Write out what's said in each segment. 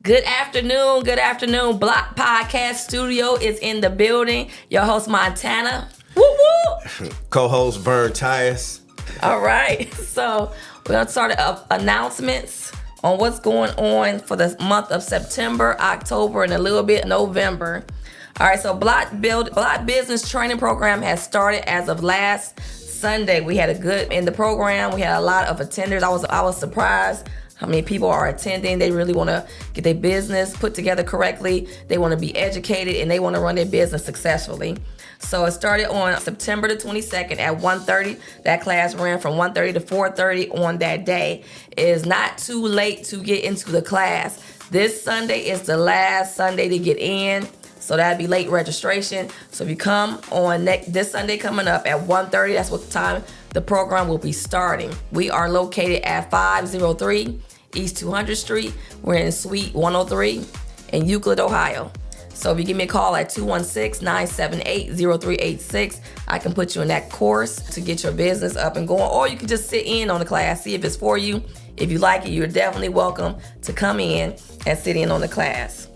Good afternoon. BBLOTT Podcast Studio is in the building. Your host, Montana. Woo woo. Co-host, Vern Tyus. All right. So we're going to start announcements on what's going on for the month of September, October, and a little bit November. All right. So BBLOTT Business Training Program has started as of last Sunday. We had in the program. We had a lot of attenders. I was surprised how many people are attending. They really want to get their business put together correctly. They want to be educated and they want to run their business successfully. So it started on September the 22nd at 1:30. That class ran from 1:30 to 4:30 on that day. It is not too late to get into the class. This Sunday is the last Sunday to get in. So that'd be late registration. So if you come on this Sunday coming up at 1:30, that's what time the program will be starting. We are located at 503 East 200th Street. We're in Suite 103 in Euclid, Ohio. So if you give me a call at 216-978-0386, I can put you in that course to get your business up and going. Or you can just sit in on the class, see if it's for you. If you like it, you're definitely welcome to come in and sit in on the class.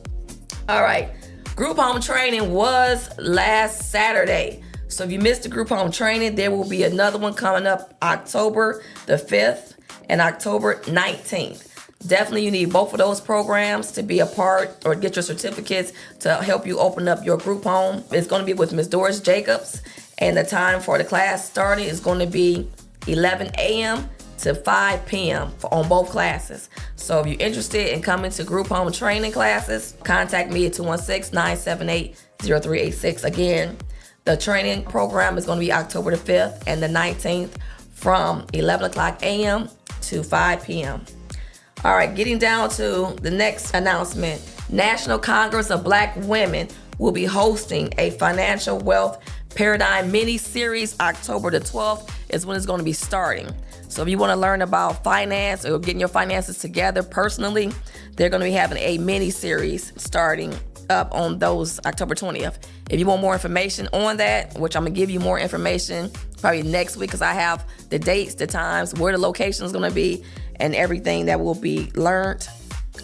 All right. Group home training was last Saturday. So if you missed the group home training, there will be another one coming up October the 5th and October 19th. Definitely you need both of those programs to be a part or get your certificates to help you open up your group home. It's going to be with Ms. Doris Jacobs, and the time for the class starting is going to be 11 a.m. to 5 p.m. on both classes. So if you're interested in coming to group home training classes, contact me at 216-978-0386. Again, the training program is going to be October the 5th and the 19th from 11 o'clock a.m. to 5 p.m. All right, getting down to the next announcement. National Congress of Black Women will be hosting a financial wealth paradigm mini-series. October the 12th is when it's going to be starting. So if you want to learn about finance or getting your finances together personally, they're going to be having a mini-series starting up on those October 20th. If you want more information on that, which I'm going to give you more information probably next week because I have the dates, the times, where the location is going to be, and everything that will be learned,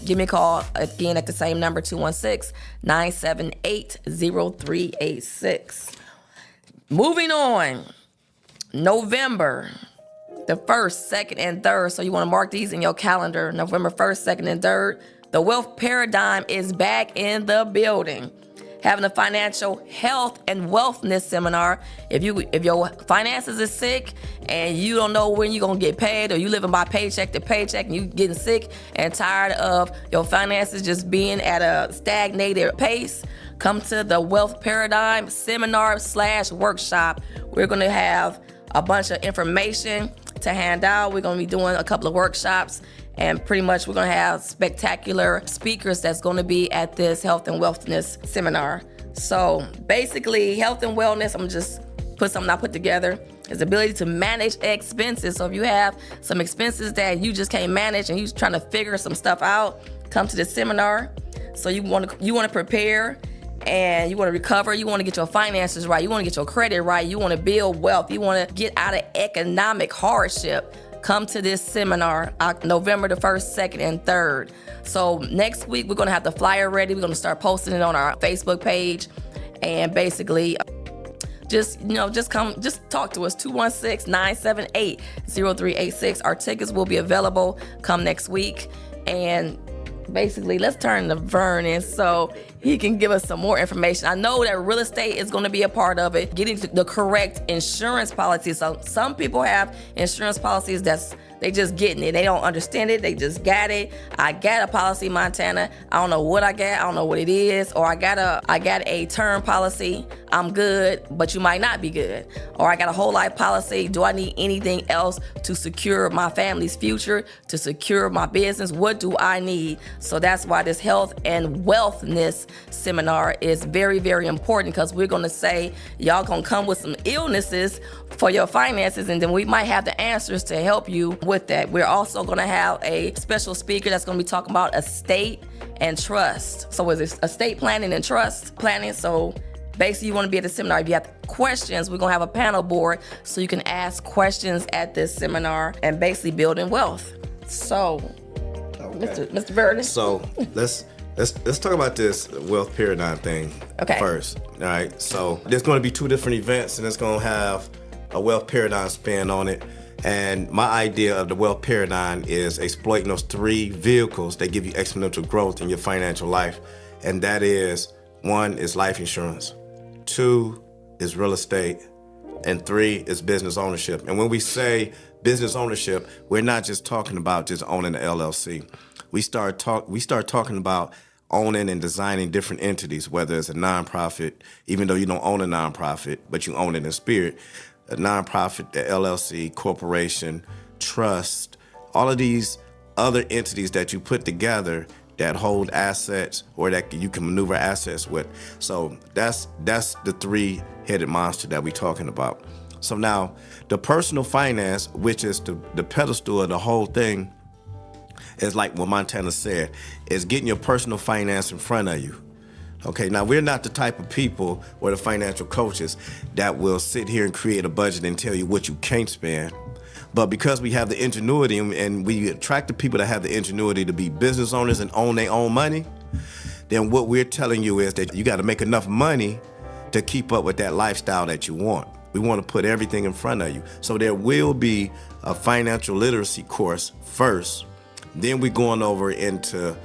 give me a call again at the same number, 216-978-0386. Moving on, November the 1st, 2nd, and 3rd. So you want to mark these in your calendar. November 1st, 2nd, and 3rd. The Wealth Paradigm is back in the building. Having a financial health and wellness seminar. If your finances is sick and you don't know when you're gonna get paid, or you living by paycheck to paycheck and you getting sick and tired of your finances just being at a stagnated pace, come to the Wealth Paradigm seminar/workshop. We're gonna have a bunch of information to hand out. We're gonna be doing a couple of workshops, and pretty much we're gonna have spectacular speakers that's gonna be at this health and wellness seminar. So basically, health and wellness, I'm just put something I put together, is the ability to manage expenses. So if you have some expenses that you just can't manage and you're trying to figure some stuff out, come to this seminar. So you want to prepare, and you want to recover, you want to get your finances right, you want to get your credit right, you want to build wealth, you want to get out of economic hardship. Come to this seminar November the 1st, 2nd, and 3rd. So next week, we're going to have the flyer ready. We're going to start posting it on our Facebook page. And basically, just talk to us, 216-978-0386. Our tickets will be available come next week. And basically, let's turn to Vernon so he can give us some more information. I know that real estate is going to be a part of it, getting the correct insurance policies. So some people have insurance policies they just getting it. They don't understand it. They just got it. I got a policy, Montana. I don't know what I got. I don't know what it is. Or I got a term policy. I'm good, but you might not be good. Or I got a whole life policy. Do I need anything else to secure my family's future, to secure my business? What do I need? So that's why this health and wellness seminar is very, very important, because we're going to say y'all going to come with some illnesses for your finances, and then we might have the answers to help you with that. We're also going to have a special speaker that's going to be talking about estate and trust. So is it estate planning and trust planning? So basically, you want to be at the seminar. If you have questions, we're going to have a panel board so you can ask questions at this seminar and basically building wealth. So All Mr. Vernon. So let's talk about this wealth paradigm thing first. All right. So there's going to be two different events, and it's going to have a wealth paradigm spin on it. And my idea of the wealth paradigm is exploiting those three vehicles that give you exponential growth in your financial life. And that is, one is life insurance, two is real estate, and three is business ownership. And when we say business ownership, we're not just talking about just owning an LLC. We start talking about owning and designing different entities, whether it's a nonprofit, even though you don't own a nonprofit, but you own it in spirit. A nonprofit, the LLC, corporation, trust, all of these other entities that you put together that hold assets or that you can maneuver assets with. So that's the three-headed monster that we're talking about. So now the personal finance, which is the pedestal of the whole thing, is like what Montana said, is getting your personal finance in front of you. Okay, now we're not the type of people or the financial coaches that will sit here and create a budget and tell you what you can't spend. But because we have the ingenuity and we attract the people that have the ingenuity to be business owners and own their own money, then what we're telling you is that you got to make enough money to keep up with that lifestyle that you want. We want to put everything in front of you. So there will be a financial literacy course first. Then we're going over into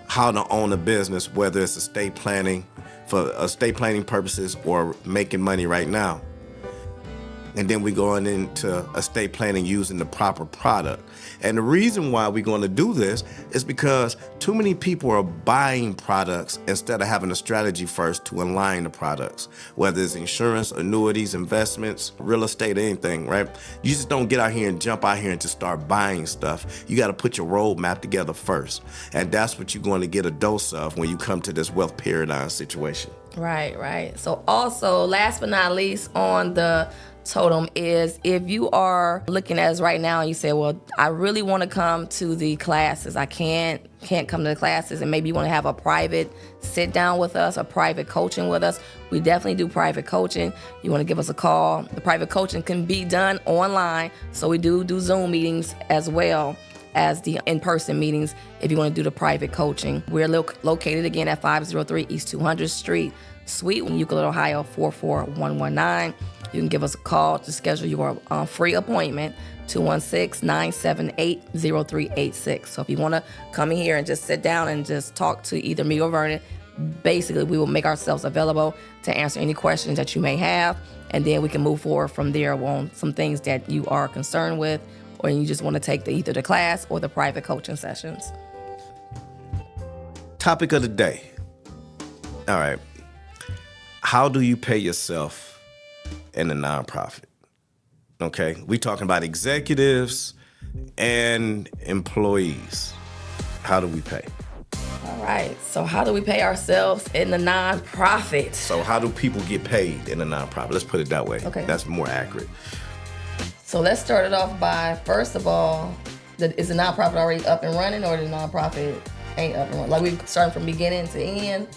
how to own a business, whether it's estate planning for estate planning purposes or making money right now. And then we're going into estate planning using the proper product. And the reason why we're going to do this is because too many people are buying products instead of having a strategy first to align the products, whether it's insurance, annuities, investments, real estate, anything, right? You just don't get out here and jump out here and just start buying stuff. You got to put your roadmap together first. And that's what you're going to get a dose of when you come to this wealth paradigm situation. Right. So also, last but not least on the totem is if you are looking at us right now and you say, well, I really want to come to the classes. I can't come to the classes, and maybe you want to have a private sit down with us, a private coaching with us. We definitely do private coaching. You want to give us a call. The private coaching can be done online. So we do Zoom meetings as well as the in-person meetings if you want to do the private coaching. We're located again at 503 East 200th Street, Suite, Euclid, Ohio, 44119. You can give us a call to schedule your free appointment, 216-978-0386. So if you want to come in here and just sit down and just talk to either me or Vernon, basically we will make ourselves available to answer any questions that you may have, and then we can move forward from there on some things that you are concerned with, or you just want to take either the class or the private coaching sessions. Topic of the day. All right. How do you pay yourself in a nonprofit? Okay, we talking about executives and employees. How do we pay? All right, so how do we pay ourselves in the nonprofit? So how do people get paid in a nonprofit? Let's put it that way. Okay. That's more accurate. So let's start it off by, first of all, is the nonprofit already up and running, or the nonprofit ain't up and running? Like we starting from beginning to end?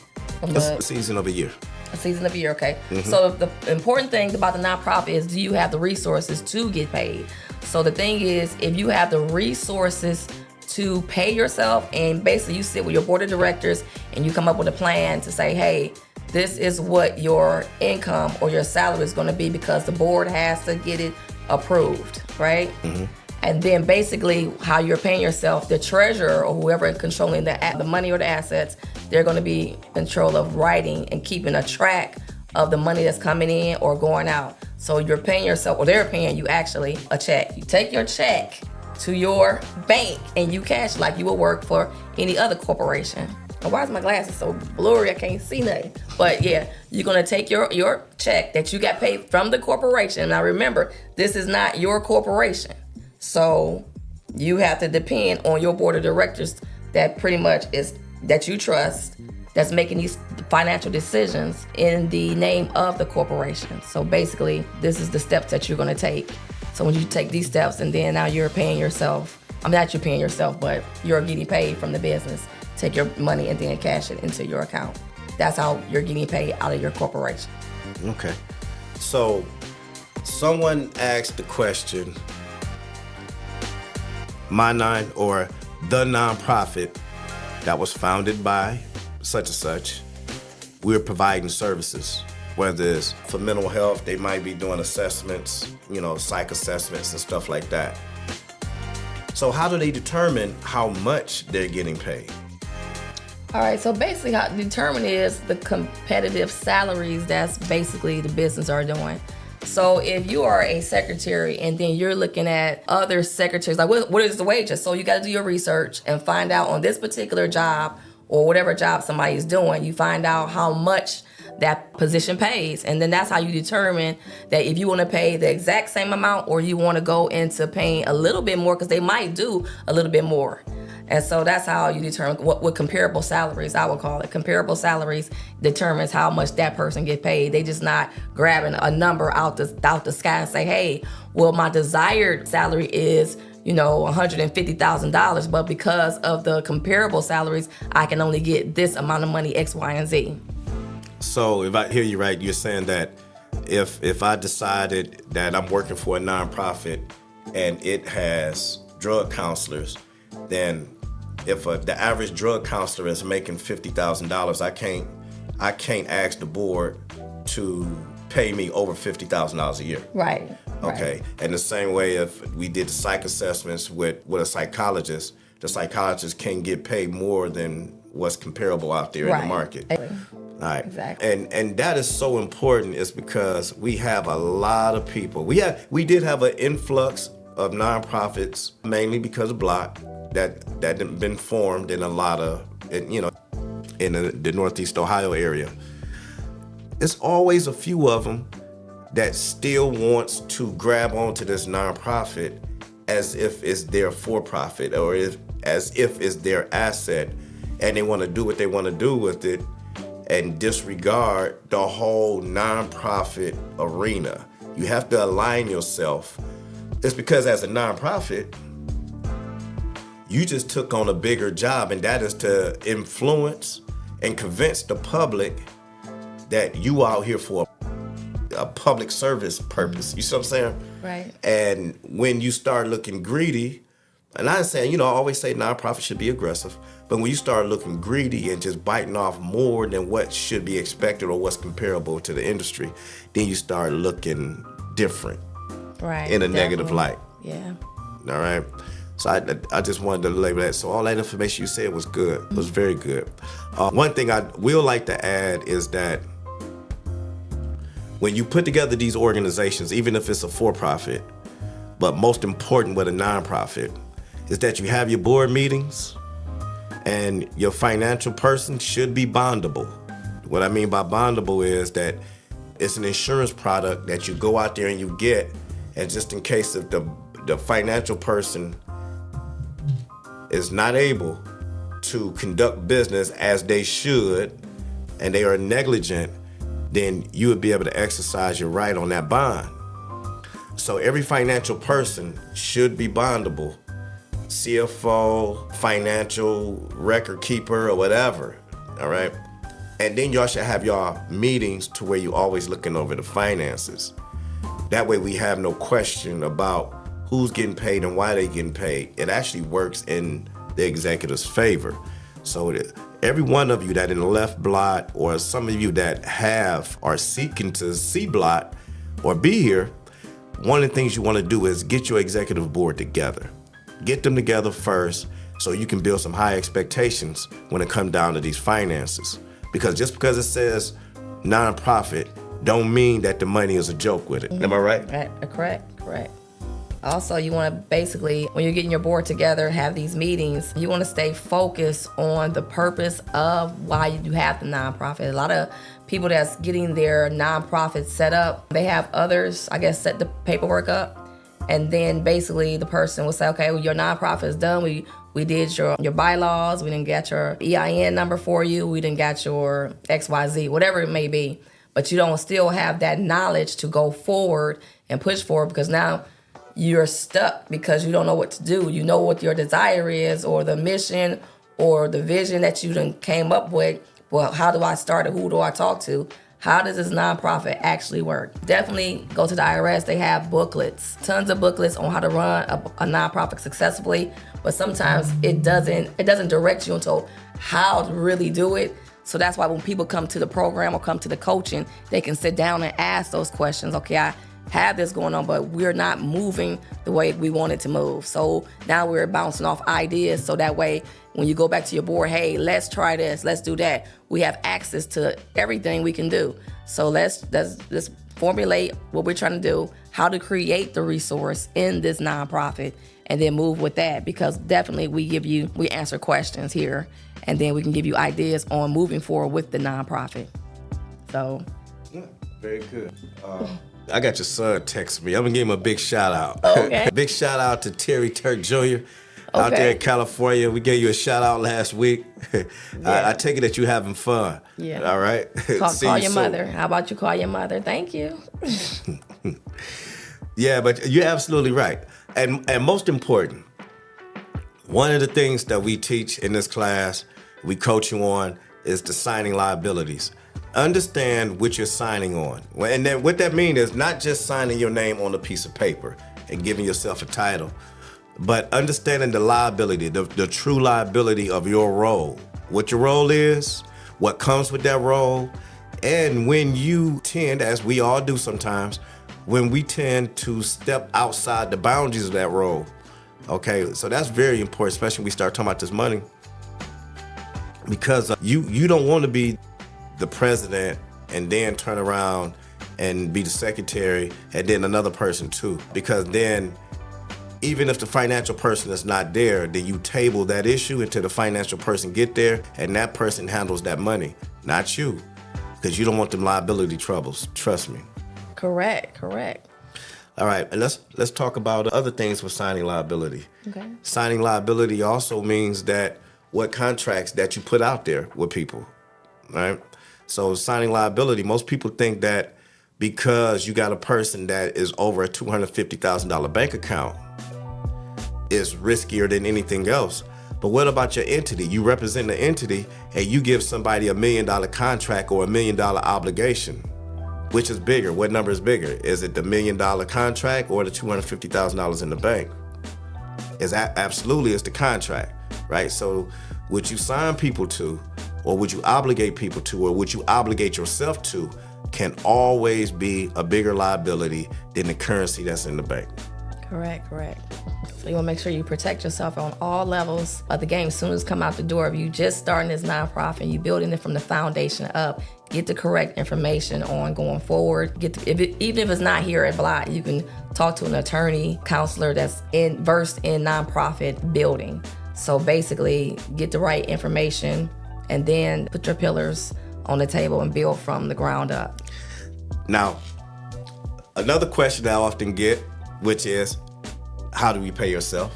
It's a season of a year. A season of a year, okay. Mm-hmm. So the important thing about the nonprofit is, do you have the resources to get paid? So the thing is, if you have the resources to pay yourself, and basically you sit with your board of directors and you come up with a plan to say, hey, this is what your income or your salary is going to be, because the board has to get it approved, right? Mm-hmm. And then basically how you're paying yourself, the treasurer or whoever is controlling the money or the assets, they're going to be in control of writing and keeping a track of the money that's coming in or going out. So you're paying yourself, or they're paying you actually a check. You take your check to your bank and you cash like you would work for any other corporation. And why is my glasses so blurry? I can't see nothing. But yeah, you're going to take your check that you got paid from the corporation. Now remember, this is not your corporation. So you have to depend on your board of directors that pretty much is that you trust, that's making these financial decisions in the name of the corporation. So basically, this is the steps that you're going to take. So when you take these steps, and then now you're paying yourself, not you're paying yourself, but you're getting paid from the business. Take your money and then cash it into your account. That's how you're getting paid out of your corporation. Okay. So someone asked the question, my nine, or the nonprofit that was founded by such and such. We're providing services, whether it's for mental health, they might be doing assessments, psych assessments and stuff like that. So how do they determine how much they're getting paid? All right, so basically how to determine is the competitive salaries that's basically the business are doing. So if you are a secretary and then you're looking at other secretaries, like what is the wages? So you got to do your research and find out on this particular job or whatever job somebody is doing, you find out how much that position pays. And then that's how you determine that if you want to pay the exact same amount or you want to go into paying a little bit more, because they might do a little bit more. And so that's how you determine what comparable salaries, I would call it. Comparable salaries determines how much that person get paid. They just not grabbing a number out the sky and say, hey, well, my desired salary is, $150,000, but because of the comparable salaries, I can only get this amount of money, X, Y, and Z. So if I hear you right, you're saying that if I decided that I'm working for a nonprofit and it has drug counselors, then if the average drug counselor is making $50,000, I can't ask the board to pay me over $50,000 a year. Right. Okay. Right. And the same way, if we did psych assessments with a psychologist, the psychologist can get paid more than what's comparable out there in the market. Exactly. All right. Exactly. And that is so important, is because we have a lot of people. We did have an influx of nonprofits, mainly because of BBLOTT, that had been formed in a lot of, in the Northeast Ohio area. It's always a few of them that still wants to grab onto this nonprofit as if it's their for-profit or as if it's their asset, and they want to do what they want to do with it and disregard the whole nonprofit arena. You have to align yourself. It's because as a nonprofit, you just took on a bigger job, and that is to influence and convince the public that you out here for a public service purpose. You see what I'm saying? Right. And when you start looking greedy, and I'm saying, I always say nonprofits should be aggressive, but when you start looking greedy and just biting off more than what should be expected or what's comparable to the industry, then you start looking different. Right. In a negative light. Yeah. All right. So I just wanted to label that. So all that information you said was good. It was very good. One thing I will like to add is that when you put together these organizations, even if it's a for-profit, but most important with a nonprofit, is that you have your board meetings and your financial person should be bondable. What I mean by bondable is that it's an insurance product that you go out there and you get, and just in case if the financial person is not able to conduct business as they should and they are negligent, then you would be able to exercise your right on that bond. So every financial person should be bondable. CFO, financial record keeper, or whatever, all right? And then y'all should have y'all meetings to where you always looking over the finances. That way we have no question about who's getting paid and why they getting paid. It actually works in the executive's favor. So every one of you that in left BBLOTT, or some of you that are seeking to see BBLOTT or be here, one of the things you want to do is get your executive board together. Get them together first so you can build some high expectations when it comes down to these finances. Because just because it says nonprofit don't mean that the money is a joke with it. Am I right? Right. Correct. Also, you want to basically, when you're getting your board together, have these meetings, you want to stay focused on the purpose of why you have the nonprofit. A lot of people that's getting their nonprofit set up, they have others, I guess, set the paperwork up. And then basically the person will say, okay, well, your nonprofit is done. We did your bylaws. We didn't get your EIN number for you. We didn't get your XYZ, whatever it may be. But you don't still have that knowledge to go forward and push forward, because now you're stuck because you don't know what to do. You know what your desire is, or the mission or the vision that you done came up with. Well, how do I start it? Who do I talk to? How does this nonprofit actually work? Definitely go to the IRS. They have booklets, tons of booklets on how to run a nonprofit successfully. But sometimes it doesn't direct you into how to really do it. So that's why when people come to the program or come to the coaching, they can sit down and ask those questions. Okay, I have this going on, but we're not moving the way we want it to move. So now we're bouncing off ideas, so that way when you go back to your board, hey, let's try this, let's do that. We have access to everything we can do. So let's formulate what we're trying to do, how to create the resource in this nonprofit, and then move with that, because definitely we answer questions here, and then we can give you ideas on moving forward with the nonprofit. So. Yeah, very good. I got your son texting me. I'm gonna give him a big shout out. Okay. Big shout out to Terry Turk Jr. out there in California. We gave you a shout out last week. I take it that you're having fun. Yeah. All right. Call your mother. How about you call your mother? Thank you. Yeah, but you're absolutely right. And most important, one of the things that we teach in this class, we coach you on, is the signing liabilities. Understand what you're signing on. And then what that means is not just signing your name on a piece of paper and giving yourself a title, but understanding the liability, the true liability of your role. What your role is, what comes with that role, and when you tend, as we all do sometimes, when we tend to step outside the boundaries of that role. Okay, so that's very important, especially when we start talking about this money, because you don't want to be the president and then turn around and be the secretary and then another person too, because then even if the financial person is not there, then you table that issue until the financial person get there, and that person handles that money, not you, because you don't want them liability troubles. Trust me. Correct. All right, and let's talk about other things with signing liability. Okay. Signing liability also means that what contracts that you put out there with people, right? So signing liability, most people think that because you got a person that is over a $250,000 bank account is riskier than anything else. But what about your entity? You represent the entity and you give somebody $1 million contract or $1 million obligation. Which is bigger? What number is bigger? Is it the $1 million contract or the $250,000 in the bank? Absolutely it's the contract, right? So what you sign people to, or what you obligate people to, or what you obligate yourself to, can always be a bigger liability than the currency that's in the bank. Correct. So you want to make sure you protect yourself on all levels of the game. As soon as you come out the door, if you just starting this nonprofit, you building it from the foundation up, get the correct information on going forward. Even if it's not here at BBLOTT, you can talk to an attorney, counselor that's versed in nonprofit building. So basically, get the right information and then put your pillars on the table and build from the ground up. Now, another question that I often get, which is, how do you pay yourself?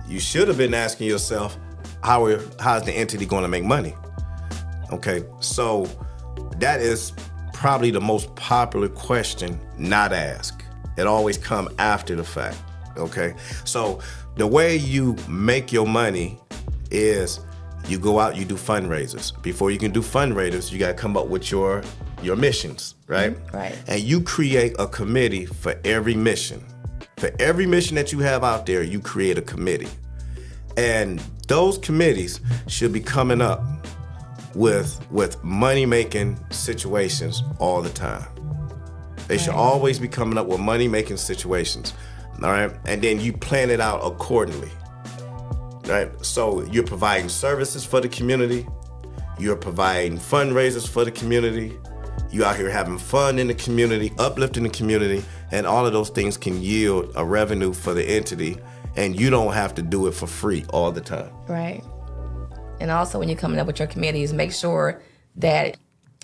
You should have been asking yourself, how's the entity going to make money? Okay, so that is probably the most popular question not asked. It always comes after the fact, okay? So the way you make your money is you go out, you do fundraisers. Before you can do fundraisers, you got to come up with your missions, right? Right. And you create a committee for every mission. For every mission that you have out there, you create a committee. And those committees should be coming up with money-making situations all the time. They should always be coming up with money-making situations, all right? And then you plan it out accordingly, right? So you're providing services for the community. You're providing fundraisers for the community. You out here having fun in the community, uplifting the community, and all of those things can yield a revenue for the entity, and you don't have to do it for free all the time. Right. And also when you're coming up with your committees, make sure that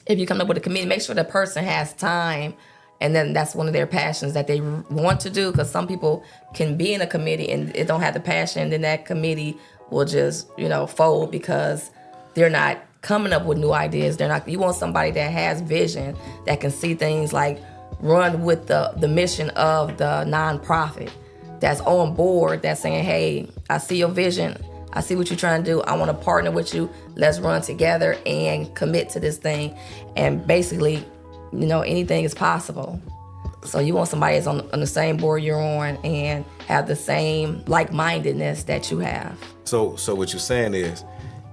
if you come up with a committee, make sure the person has time, and then that's one of their passions that they want to do, because some people can be in a committee and it don't have the passion, then that committee will just, fold because they're not coming up with new ideas. You want somebody that has vision, that can see things like run with the mission of the nonprofit, that's on board, that's saying, hey, I see your vision. I see what you're trying to do. I want to partner with you. Let's run together and commit to this thing. And basically anything is possible. So you want somebody that's on the same board you're on and have the same like-mindedness that you have. So what you're saying is,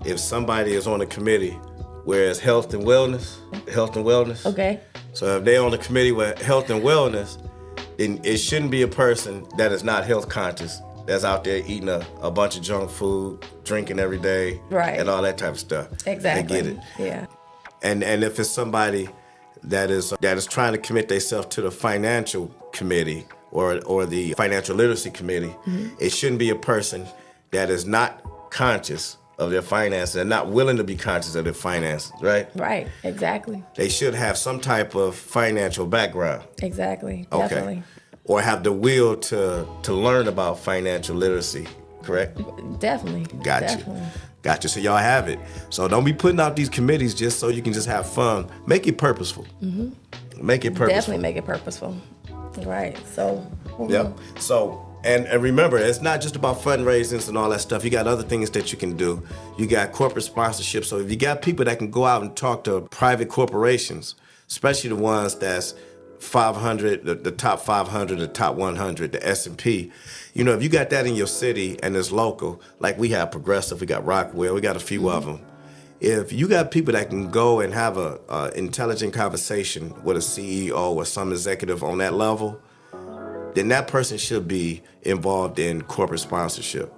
if somebody is on a committee where it's health and wellness. Okay. So if they're on a committee with health and wellness, then it shouldn't be a person that is not health conscious, that's out there eating a bunch of junk food, drinking every day, right, and all that type of stuff. Exactly. I get it. Yeah. And if it's somebody that is trying to commit themselves to the financial committee or the financial literacy committee, it shouldn't be a person that is not conscious of their finances and not willing to be conscious of their finances, right? Right, exactly. They should have some type of financial background. Exactly, okay. Definitely. Or have the will to learn about financial literacy, correct? Definitely. Gotcha. So y'all have it. So don't be putting out these committees just so you can just have fun. Make it purposeful. Make it purposeful. Definitely make it purposeful. Right. So. Yep. So. And remember, it's not just about fundraisings and all that stuff. You got other things that you can do. You got corporate sponsorship. So if you got people that can go out and talk to private corporations, especially the ones that's 500, the top 500, the top 100, the S&P, if you got that in your city and it's local, like we have Progressive, we got Rockwell, we got a few of them. If you got people that can go and have a intelligent conversation with a CEO or some executive on that level, then that person should be involved in corporate sponsorship,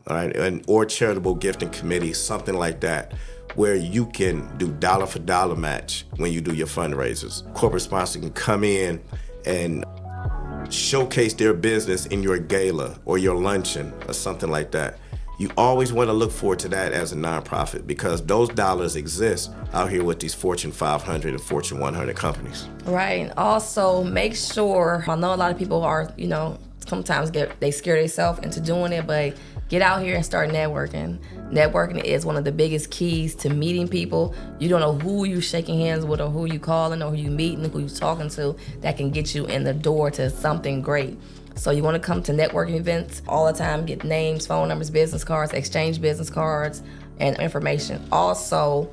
all right, or charitable gifting committee, something like that, where you can do dollar for dollar match when you do your fundraisers. Corporate sponsor can come in and showcase their business in your gala or your luncheon or something like that. You always want to look forward to that as a nonprofit because those dollars exist out here with these Fortune 500 and Fortune 100 companies. Right, and also make sure, I know a lot of people are, sometimes they scare themselves into doing it, but get out here and start networking. Networking is one of the biggest keys to meeting people. You don't know who you shaking hands with or who you calling or who you meeting, who you talking to that can get you in the door to something great. So you want to come to networking events all the time, get names, phone numbers, business cards, exchange business cards, and information. Also,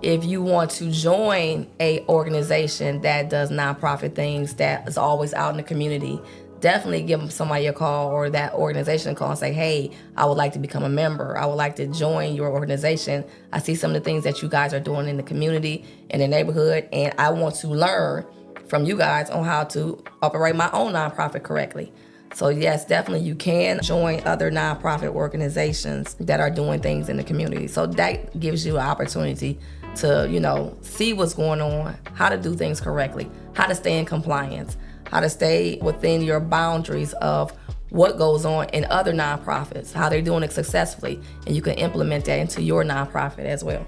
if you want to join a organization that does nonprofit things, that is always out in the community, definitely give somebody a call or that organization a call and say, hey, I would like to become a member. I would like to join your organization. I see some of the things that you guys are doing in the community, in the neighborhood, and I want to learn from you guys on how to operate my own nonprofit correctly. So yes, definitely you can join other nonprofit organizations that are doing things in the community. So that gives you an opportunity to, see what's going on, how to do things correctly, how to stay in compliance, how to stay within your boundaries of what goes on in other nonprofits, how they're doing it successfully, and you can implement that into your nonprofit as well.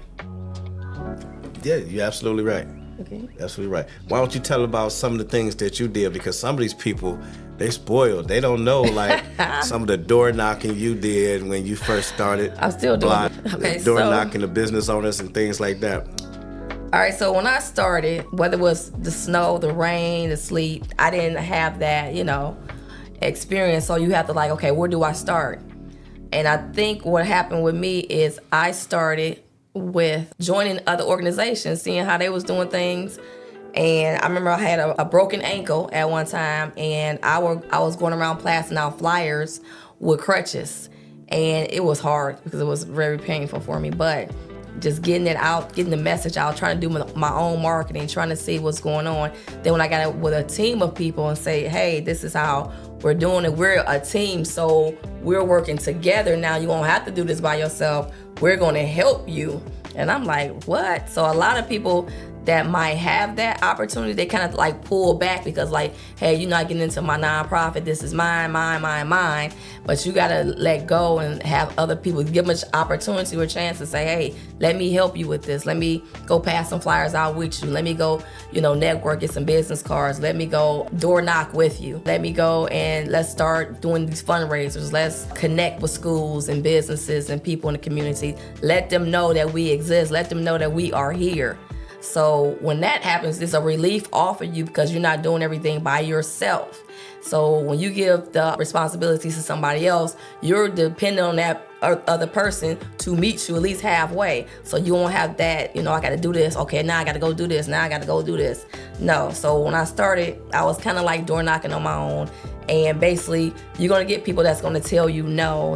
Yeah, you're absolutely right. Okay. Absolutely right. Why don't you tell about some of the things that you did? Because some of these people, they spoiled. They don't know like some of the door knocking you did when you first started. I'm still doing it. Okay, door knocking the business owners and things like that. All right, so when I started, whether it was the snow, the rain, the sleet, I didn't have that, experience. So you have to okay, where do I start? And I think what happened with me is I started with joining other organizations, seeing how they was doing things. And I remember I had a broken ankle at one time, and I was going around passing out flyers with crutches. And it was hard because it was very painful for me. But just getting it out, getting the message out, trying to do my own marketing, trying to see what's going on. Then when I got with a team of people and say, hey, this is how we're doing it. We're a team, so we're working together now. You won't have to do this by yourself. We're going to help you. And I'm like, what? So a lot of people that might have that opportunity, they kind of pull back because hey, you're not getting into my nonprofit. This is mine. But you got to let go and have other people give them an opportunity or a chance to say, hey, let me help you with this. Let me go pass some flyers out with you. Let me go, network, get some business cards. Let me go door knock with you. Let me go and let's start doing these fundraisers. Let's connect with schools and businesses and people in the community. Let them know that we exist. Let them know that we are here. So when that happens, it's a relief off of you because you're not doing everything by yourself. So when you give the responsibilities to somebody else, you're dependent on that other person to meet you at least halfway. So you won't have that, I got to do this. Okay, now I got to go do this. Now I got to go do this. No. So when I started, I was kind of like door knocking on my own. And basically, you're going to get people that's going to tell you, no,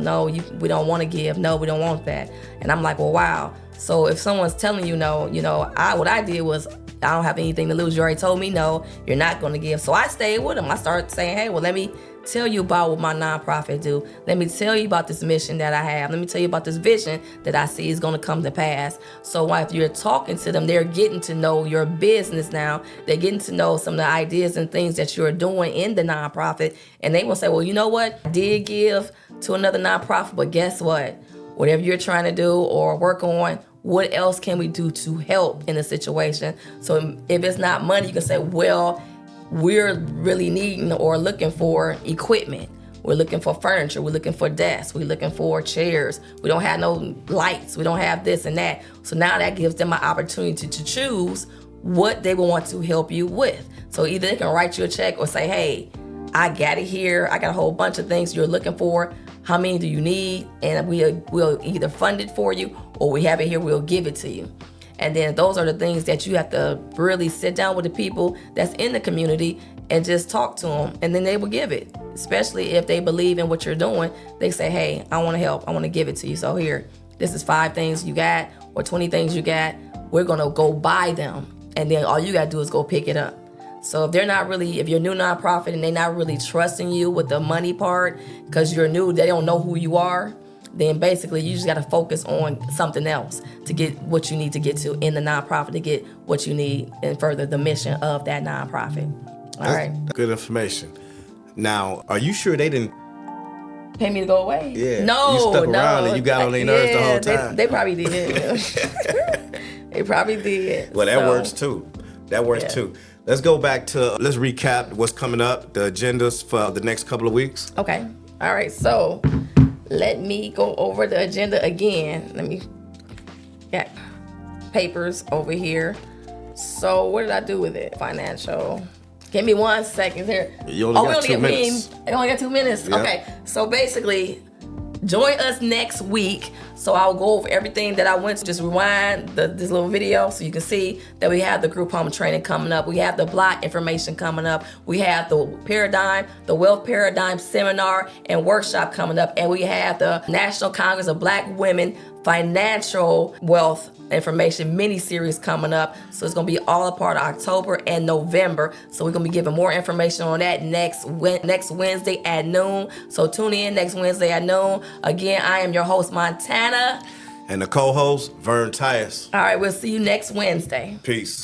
we don't want to give. No, we don't want that. And I'm like, well, wow. So if someone's telling you no, what I did was, I don't have anything to lose. You already told me no, you're not going to give. So I stayed with them. I started saying, hey, well, let me tell you about what my nonprofit do. Let me tell you about this mission that I have. Let me tell you about this vision that I see is going to come to pass. So if you're talking to them, they're getting to know your business now. They're getting to know some of the ideas and things that you're doing in the nonprofit. And they will say, well, you know what? I did give to another nonprofit, but guess what? Whatever you're trying to do or work on, what else can we do to help in the situation? So if it's not money, you can say, well, we're really needing or looking for equipment. We're looking for furniture. We're looking for desks. We're looking for chairs. We don't have no lights. We don't have this and that. So now that gives them an opportunity to choose what they will want to help you with. So either they can write you a check or say, hey, I got it here. I got a whole bunch of things you're looking for. How many do you need? And we'll either fund it for you or we have it here, we'll give it to you. And then those are the things that you have to really sit down with the people that's in the community and just talk to them. And then they will give it, especially if they believe in what you're doing. They say, hey, I want to help. I want to give it to you. So here, this is 5 things you got or 20 things you got. We're going to go buy them. And then all you got to do is go pick it up. So if you're a new nonprofit and they're not really trusting you with the money part because you're new, they don't know who you are, then basically you just got to focus on something else to get what you need to get to in the nonprofit, to get what you need and further the mission of that nonprofit. All right. Good information. Now, are you sure they didn't pay me to go away? Yeah. No, you stuck around and you got on their nerves the whole time. They probably did. They probably did. Well, that works too. That works too. Let's go back to, let's recap what's coming up, the agendas for the next couple of weeks. Okay. All right. So let me go over the agenda again. Got papers over here. So what did I do with it? Financial. Give me 1 second here. You only got 2 minutes. I only got 2 minutes. Yep. Okay. So basically, join us next week. So I'll go over everything that I went to. Just rewind this little video so you can see that we have the group home training coming up. We have the BBLOTT information coming up. We have the Wealth Paradigm Seminar and Workshop coming up. And we have the National Congress of Black Women Financial Wealth Information mini-series coming up. So it's going to be all a part of October and November. So we're going to be giving more information on that next Wednesday at noon. So tune in next Wednesday at noon. Again, I am your host, Montana. And the co-host, Vern Tyus. All right, we'll see you next Wednesday. Peace.